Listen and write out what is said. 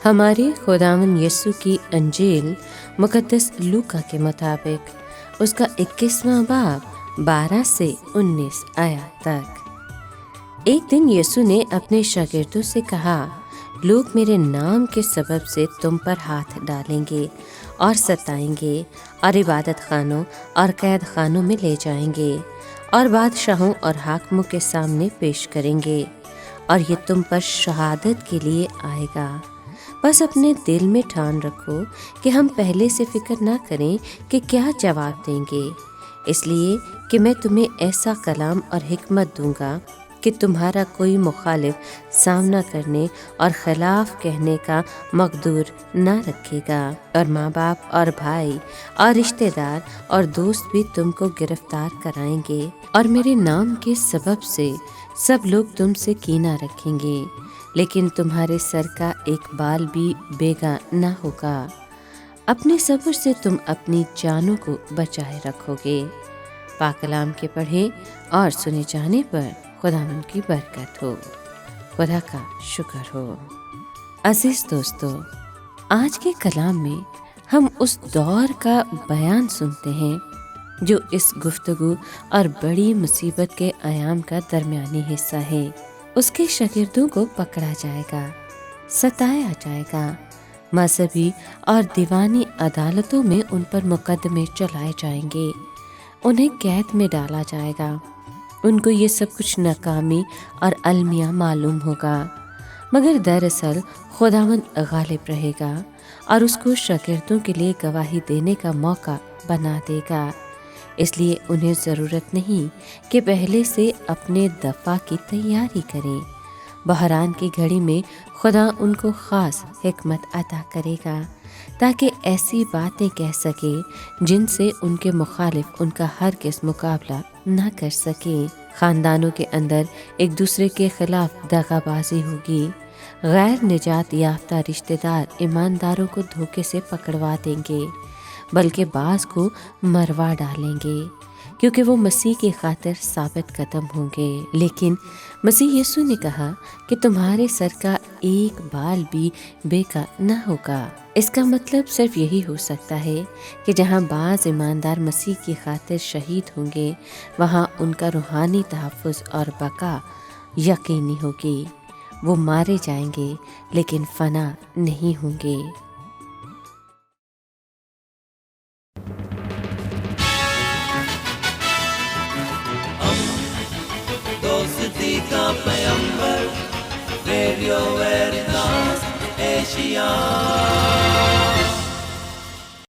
हमारे खुदावंद यीशु की अंजील मुकद्दस लूका के मुताबिक उसका 21वां बाब 12 से 19 आयत तक। एक दिन यीशु ने अपने शागिर्दों से कहा, लोग मेरे नाम के सबब से तुम पर हाथ डालेंगे और सताएंगे और इबादत खानों और कैद खानों में ले जाएंगे और बादशाहों और हाकिमों के सामने पेश करेंगे और ये तुम पर शहादत के लिए आएगा। बस अपने दिल में ठान रखो कि हम पहले से फिक्र ना करें कि क्या जवाब देंगे, इसलिए कि मैं तुम्हें ऐसा कलाम और हिकमत दूंगा कि तुम्हारा कोई मुखालिफ सामना करने और खिलाफ कहने का मकदूर ना रखेगा। और माँ बाप और भाई और रिश्तेदार और दोस्त भी तुमको गिरफ्तार कराएंगे और मेरे नाम के सबब से सब लोग तुमसे कीना रखेंगे, लेकिन तुम्हारे सर का एक बाल भी बेगा ना होगा। अपने सब्र से तुम अपनी जानों को बचाए रखोगे। पाक कलाम के पढ़े और सुने जाने पर खुदावंद की बरकत हो, खुदा का शुक्र हो। अजीज दोस्तों, आज के कलाम में हम उस दौर का बयान सुनते हैं जो इस गुफ्तगू और बड़ी मुसीबत के आयाम का दरमियानी हिस्सा है। उसके शागिर्दों को पकड़ा जाएगा, सताया जाएगा, मजहबी और दीवानी अदालतों में उन पर मुकदमे चलाए जाएंगे, उन्हें कैद में डाला जाएगा। उनको ये सब कुछ नाकामी और अलमिया मालूम होगा, मगर दरअसल खुदावंद गालिब रहेगा और उसको शागिर्दों के लिए गवाही देने का मौका बना देगा। इसलिए उन्हें ज़रूरत नहीं कि पहले से अपने दफ़ा की तैयारी करें। बहरान की घड़ी में खुदा उनको ख़ास हिकमत अता करेगा ताकि ऐसी बातें कह सके जिनसे उनके मुखालिफ उनका हरगिज़ मुकाबला न कर सके। ख़ानदानों के अंदर एक दूसरे के खिलाफ दगाबाजी होगी। गैर निजात याफ्ता रिश्तेदार ईमानदारों को धोखे से पकड़वा देंगे, बल्कि बाज़ को मरवा डालेंगे क्योंकि वो मसीह की खातिर साबित कदम होंगे। लेकिन मसीह यीशु ने कहा कि तुम्हारे सर का एक बाल भी बेका न होगा। इसका मतलब सिर्फ यही हो सकता है कि जहाँ बाज़ ईमानदार मसीह की खातिर शहीद होंगे, वहाँ उनका रूहानी तहफ़्फ़ुज़ और बका यकीनी होगी। वो मारे जाएंगे लेकिन फना नहीं होंगे। दोस्ती का पैगंबर, रेडियो वेरितास एशिया।